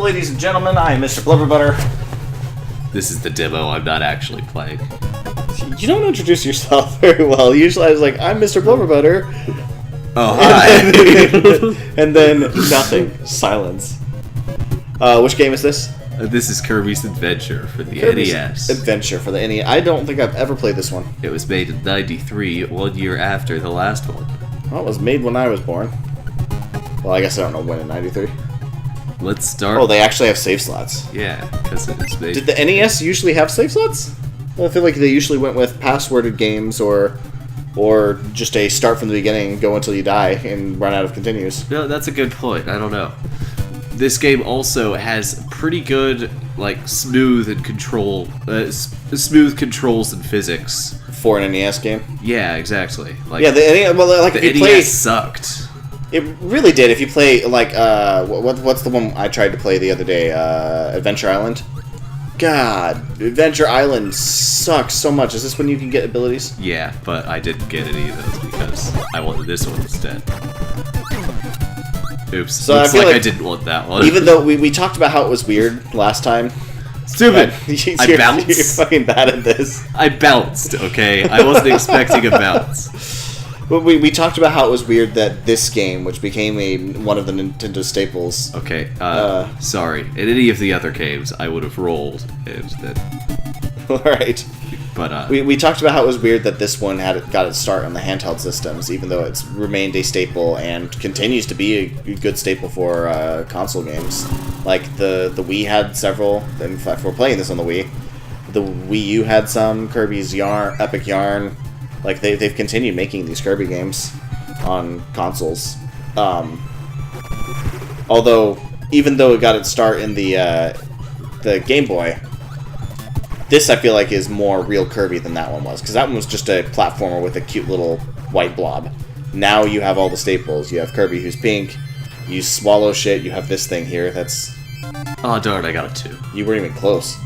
ladies and gentlemen, I am Mr. Blubberbutter. This is the demo I'm not actually playing. You don't introduce yourself very well. Usually I was like, I'm Mr. Blubberbutter. Oh, hi. And then nothing. Silence. Which game is this? This is Kirby's Adventure for the Kirby's NES. Adventure for the NES. I don't think I've ever played this one. It was made in '93, 1 year after the last one. Well, it was made when I was born. Well, I guess I don't know when in 93. Let's start. Oh, they actually have save slots. Yeah, because it was made... Did the NES usually have save slots? I feel like they usually went with passworded games or just a start from the beginning and go until you die and run out of continues. No, that's a good point. I don't know. This game also has pretty good, like, smooth controls and physics. For an NES game? Yeah, exactly. Like, yeah, the NES sucked. It really did. If you play, like, what's the one I tried to play the other day? Adventure Island? God, Adventure Island sucks so much. Is this when you can get abilities? Yeah, but I didn't get any of those because I wanted this one instead. Oops. So Looks I feel like I like didn't want that one. Even though we talked about how it was weird last time. Stupid! I bounced. You're fucking bad at this. I bounced, okay? I wasn't expecting a bounce. But we talked about how it was weird that this game, which became one of the Nintendo staples... Okay, sorry. In any of the other games, I would have rolled, and then... Alright. But, We talked about how it was weird that this one got its start on the handheld systems, even though it's remained a staple and continues to be a good staple for console games. Like, the Wii had several. In fact, we're playing this on the Wii. The Wii U had some. Kirby's Epic Yarn. Like, they've continued making these Kirby games on consoles. Although, even though it got its start in the Game Boy, this, I feel like, is more real Kirby than that one was. Because that one was just a platformer with a cute little white blob. Now you have all the staples. You have Kirby, who's pink. You swallow shit. You have this thing here that's... Oh, darn, I got a 2. You weren't even close.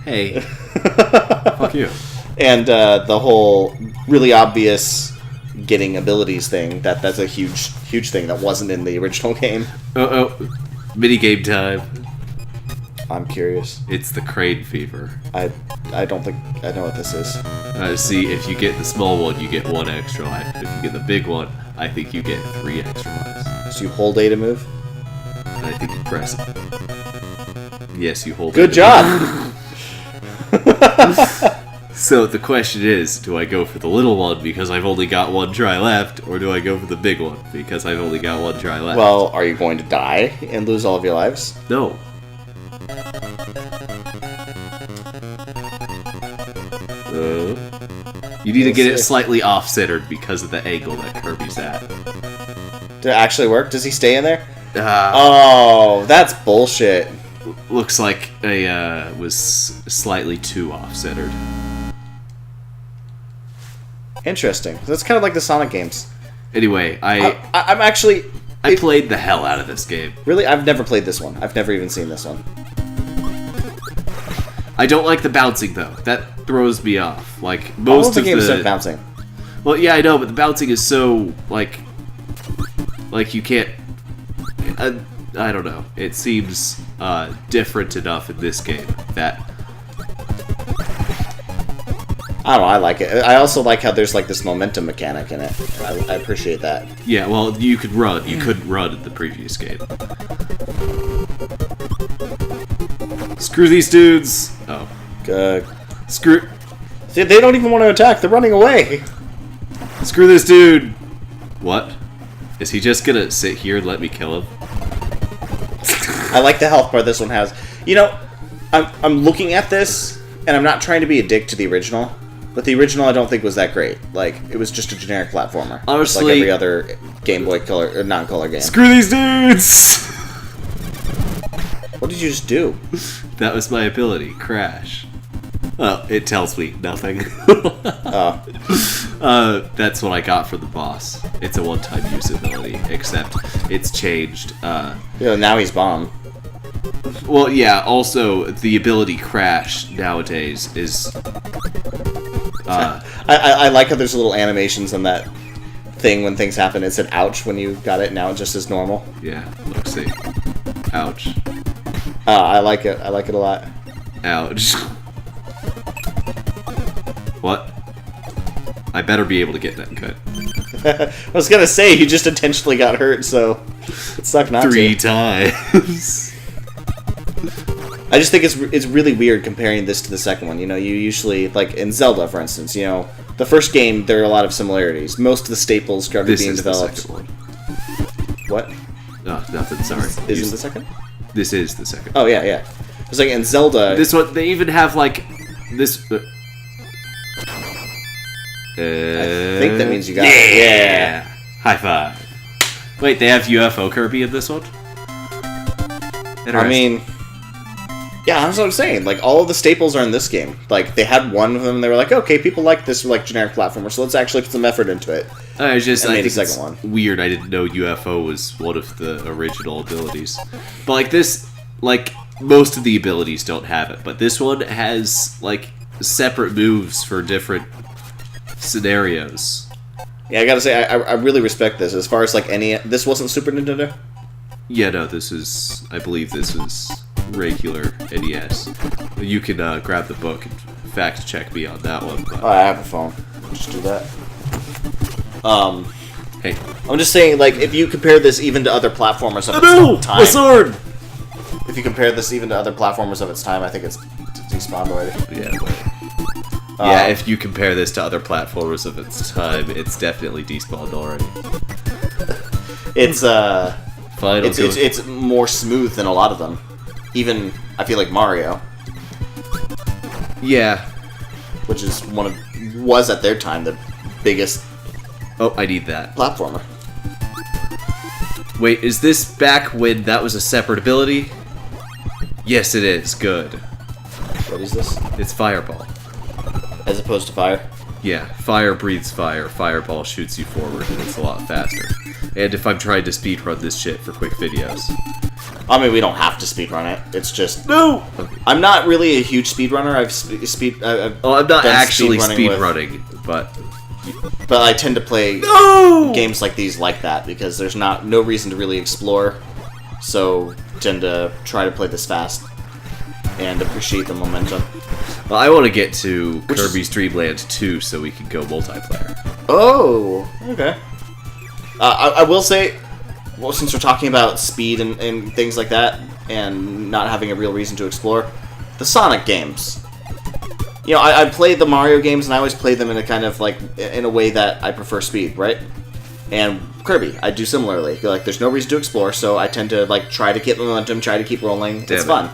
Hey. Fuck you. And the whole really obvious getting abilities thing, that's a huge thing that wasn't in the original game. Oh, minigame time. I'm curious. It's the crane fever. I don't think I know what this is. See, if you get the small one, you get 1 extra life. If you get the big one, I think you get 3 extra lives. So you hold A to move? And I think you press it. Yes, you hold Good A job! So the question is, do I go for the little one because I've only got 1 try left, or do I go for the big one because I've only got 1 try left? Well, are you going to die and lose all of your lives? No. You need to get it slightly off-centered because of the angle that Kirby's at. Did it actually work? Does he stay in there? Oh, that's bullshit. Looks like I was slightly too off-centered. Interesting. That's kind of like the Sonic games. Anyway, I'm actually... I played the hell out of this game. Really? I've never played this one. I've never even seen this one. I don't like the bouncing, though. That throws me off. Like, most all of the games are bouncing. Well, yeah, I know, but the bouncing is so, like you can't... I don't know. It seems different enough in this game that... I don't know, I like it. I also like how there's like this momentum mechanic in it. I appreciate that. Yeah, well, you could run. You couldn't run in the previous game. Screw these dudes! Oh. Screw... See, they don't even want to attack. They're running away. Screw this dude! What? Is he just gonna sit here and let me kill him? I like the health bar this one has. You know, I'm looking at this, and I'm not trying to be a dick to the original, but the original I don't think was that great. Like, it was just a generic platformer. Honestly... Like every other Game Boy Color, or non-color game. Screw these dudes! What did you just do? That was my ability, Crash. Well, it tells me nothing. That's what I got for the boss. It's a one-time use ability, except it's changed. Yeah, now he's Bomb. Well, yeah, also, the ability Crash nowadays is... I like how there's little animations on that thing when things happen. It said ouch when you got it, now it just is normal. Yeah, let's see. Ouch. I like it. I like it a lot. Ouch. What? I better be able to get that cut. I was gonna say, you just intentionally got hurt, so it sucked not 3 to. times. I just think it's really weird comparing this to the second one. You know, you usually, like in Zelda, for instance, you know, the first game, there are a lot of similarities. Most of the staples started being developed. This is the second one. What? Oh, nothing, sorry. Is this the second? This is the second. Oh, yeah, yeah. It's like in Zelda... This one, they even have, like, this... I think that means you got it. Yeah! High five. Wait, they have UFO Kirby in this one? I mean... Yeah, that's what I'm saying. Like, all of the staples are in this game. Like, they had one of them, and they were like, okay, people like this, like, generic platformer, so let's actually put some effort into it. I think it's one. Weird. I didn't know UFO was one of the original abilities. But, like, this... Like, most of the abilities don't have it, but this one has, like, separate moves for different scenarios. Yeah, I gotta say, I really respect this. As far as, like, any... This wasn't Super Nintendo? Yeah, no, this is... I believe this is regular NES. You can grab the book and fact-check me on that one. But... Oh, I have a phone. Just do that. Hey. I'm just saying, like, if you compare this even to other platformers of its time... My sword! If you compare this even to other platformers of its time, I think it's despawned already. Yeah, yeah, if you compare this to other platformers of its time, it's definitely despawned already. It's, Fine, it's more smooth than a lot of them. Even, I feel like Mario. Yeah. Which is was at their time the biggest... Oh, I need that. Platformer. Wait, is this back when that was a separate ability? Yes, it is. Good. What is this? It's Fireball. As opposed to fire? Yeah, fire breathes fire. Fireball shoots you forward, and it's a lot faster. And if I'm trying to speedrun this shit for quick videos. I mean, we don't have to speedrun it. It's just... No! Okay. I'm not really a huge speedrunner. I'm not actually speedrunning, but I tend to play games like these like that, because there's no reason to really explore. So, tend to try to play this fast and appreciate the momentum. Well, I want to get to Kirby's Dream Land 2 so we can go multiplayer. Oh, okay. I will say, well, since we're talking about speed and things like that, and not having a real reason to explore, the Sonic games. You know, I play the Mario games, and I always play them in a kind of, like, in a way that I prefer speed, right? And Kirby, I do similarly. Like, there's no reason to explore, so I tend to, like, try to get momentum, try to keep rolling. It's fun.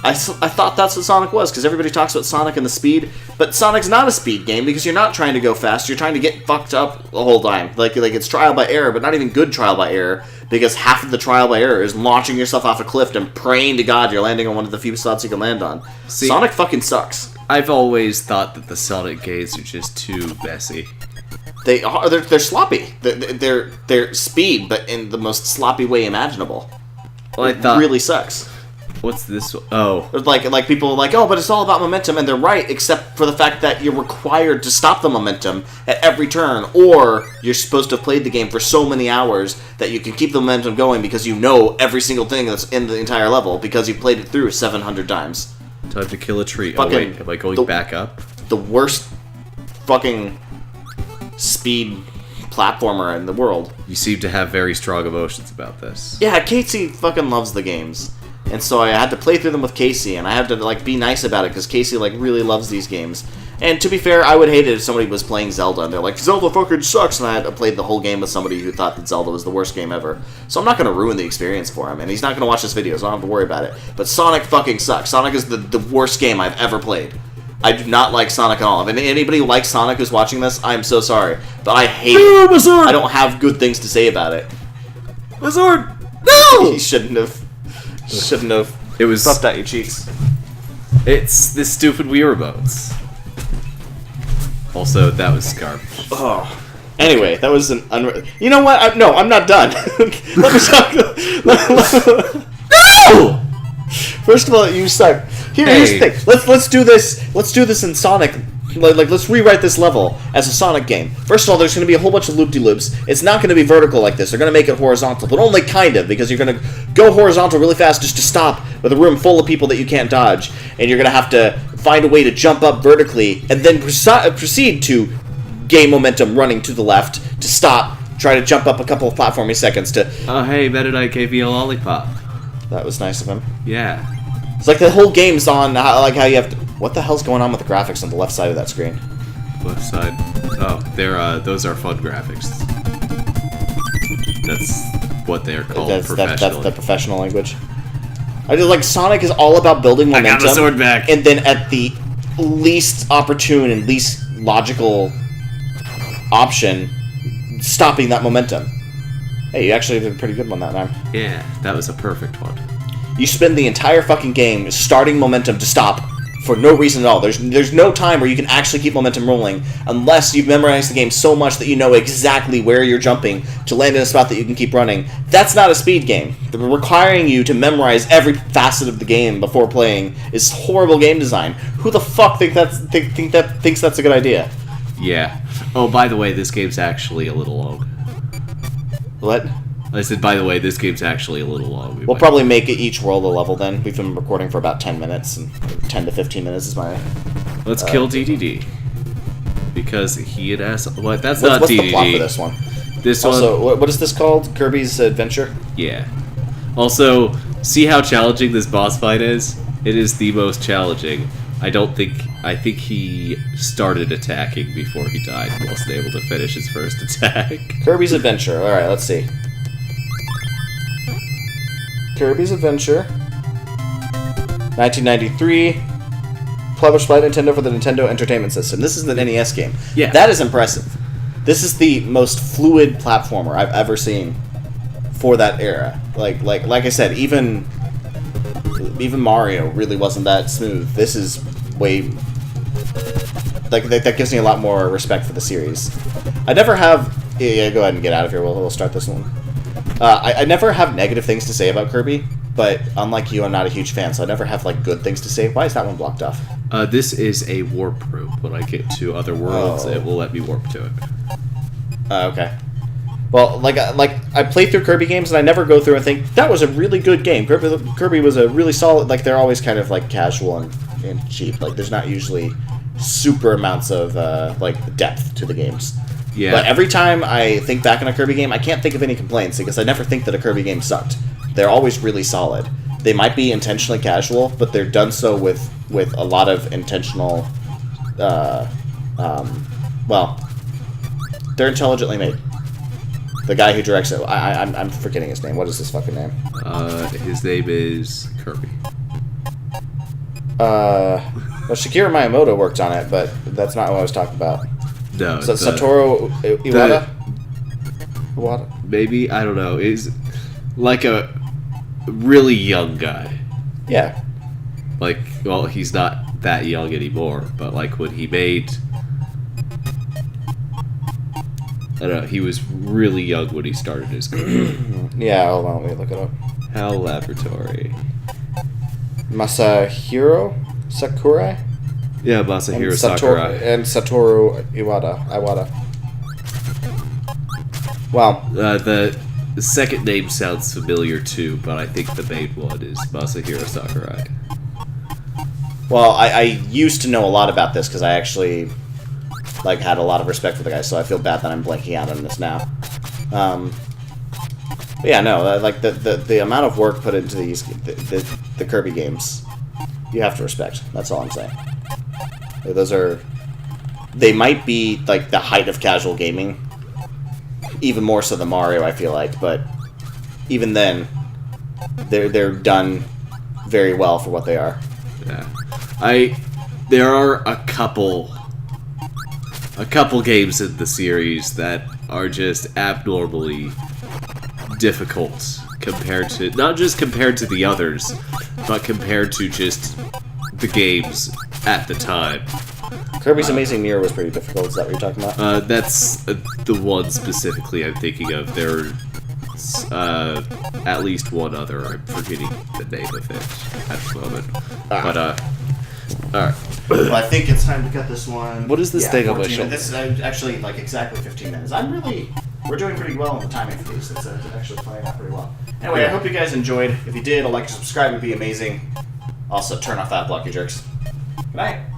I thought that's what Sonic was, because everybody talks about Sonic and the speed, but Sonic's not a speed game, because you're not trying to go fast, you're trying to get fucked up the whole time. Like it's trial by error, but not even good trial by error, because half of the trial by error is launching yourself off a cliff and praying to God you're landing on one of the few spots you can land on. See, Sonic fucking sucks. I've always thought that the Sonic games are just too messy. They're sloppy. They're speed, but in the most sloppy way imaginable. Well, I thought... It really sucks. What's this one? Oh. Like people are like, oh, but it's all about momentum, and they're right, except for the fact that you're required to stop the momentum at every turn, or you're supposed to have played the game for so many hours that you can keep the momentum going because you know every single thing that's in the entire level because you played it through 700 times. Time to kill a tree. Oh, wait, am I going back up? The worst fucking speed platformer in the world. You seem to have very strong emotions about this. Yeah, Casey fucking loves the games. And so I had to play through them with Casey, and I have to, like, be nice about it, because Casey, like, really loves these games. And to be fair, I would hate it if somebody was playing Zelda, and they're like, Zelda fucking sucks, and I had to play the whole game with somebody who thought that Zelda was the worst game ever. So I'm not going to ruin the experience for him, and he's not going to watch this video, so I don't have to worry about it. But Sonic fucking sucks. Sonic is the worst game I've ever played. I do not like Sonic at all. If anybody who likes Sonic who's watching this, I'm so sorry. But I hate it. My sword! I don't have good things to say about it. My sword! No! He shouldn't have. It was... Stuffed out your cheeks. It's the stupid Wii remotes. Also, that was garbage. Oh. Anyway, that was an You know what? No, I'm not done. Let me talk. No! First of all, you suck. Here's the thing. Let's do this. Let's do this in Sonic. Like, let's rewrite this level as a Sonic game. First of all, there's going to be a whole bunch of loop-de-loops. It's not going to be vertical like this. They're going to make it horizontal, but only kind of, because you're going to go horizontal really fast just to stop with a room full of people that you can't dodge, and you're going to have to find a way to jump up vertically, and then proceed to gain momentum running to the left, to stop, try to jump up a couple of platforming seconds to... Oh, hey, Meta Knight gave me a lollipop. That was nice of him. Yeah. It's like the whole game's on, how you have to... What the hell's going on with the graphics on the left side of that screen? Left side. Oh, those are fun graphics. That's what they're called professionally. That's the professional language. I just like Sonic is all about building momentum. I got the sword back. And then at the least opportune and least logical option, stopping that momentum. Hey, you actually did a pretty good one that time. Yeah, that was a perfect one. You spend the entire fucking game starting momentum to stop for no reason at all. There's no time where you can actually keep momentum rolling unless you've memorized the game so much that you know exactly where you're jumping to land in a spot that you can keep running. That's not a speed game. Requiring you to memorize every facet of the game before playing is horrible game design. Who the fuck thinks that's a good idea? Yeah. Oh, by the way, this game's actually a little long. What? I said, by the way, this game's actually a little long. We'll probably make each world a level then. We've been recording for about 10 minutes, and 10 to 15 minutes is my... Let's kill DDD. Because he had asked... What? That's what's not what's DDD. The plot for this one? This also, one... what is this called? Kirby's Adventure? Yeah. Also, see how challenging this boss fight is? It is the most challenging. I think he started attacking before he died and wasn't able to finish his first attack. Kirby's Adventure. Alright, let's see. Kirby's Adventure, 1993, published by Nintendo for the Nintendo Entertainment System. This is an NES game. Yeah. That is impressive. This is the most fluid platformer I've ever seen for that era. Like I said, even Mario really wasn't that smooth. This is way... that gives me a lot more respect for the series. I never have... Yeah, go ahead and get out of here. We'll start this one. I never have negative things to say about Kirby, but unlike you, I'm not a huge fan, so I never have like good things to say. Why is that one blocked off? This is a warp room. When I get to other worlds, it will let me warp to it. Okay. Well, I play through Kirby games, and I never go through and think, that was a really good game. Kirby was a really solid... Like, they're always kind of, like, casual and cheap. Like, there's not usually super amounts of, depth to the games. Yeah. But every time I think back on a Kirby game, I can't think of any complaints, because I never think that a Kirby game sucked. They're always really solid. They might be intentionally casual, but they're done so with a lot of intentional... they're intelligently made. The guy who directs it, I'm forgetting his name. What is his fucking name? His name is Kirby. Well, Shigeru Miyamoto worked on it, but that's not what I was talking about. No, so Satoru Iwata? Iwata? Maybe, I don't know. Is like a really young guy. Yeah. Like, well, he's not that young anymore, but like when he made... I don't know, he was really young when he started his career. Yeah, hold on, let me look it up. HAL Laboratory. Masahiro Sakurai? Yeah, Masahiro Sakurai. And Satoru Iwata. Wow. The second name sounds familiar too, but I think the main one is Masahiro Sakurai. Well, I used to know a lot about this because I actually had a lot of respect for the guy, so I feel bad that I'm blanking out on this now. But yeah, no, the amount of work put into these the Kirby games, you have to respect. That's all I'm saying. They might be like the height of casual gaming, even more so than Mario, I feel like, but even then, they're done very well for what they are. Yeah, there are a couple games in the series that are just abnormally difficult compared to, not just compared to the others, but compared to just the games at the time. Kirby's Amazing Mirror was pretty difficult. Is that what you're talking about? That's the one specifically I'm thinking of. There's at least one other. I'm forgetting the name of it at the moment. But, alright. Well, I think it's time to cut this one. What is this thing on my shoulder? This is actually exactly 15 minutes. I'm really we're doing pretty well on the timing for these. It's actually playing out pretty well. Anyway, I hope you guys enjoyed. If you did, a like and subscribe would be amazing. Also, turn off that block, you jerks. Good night.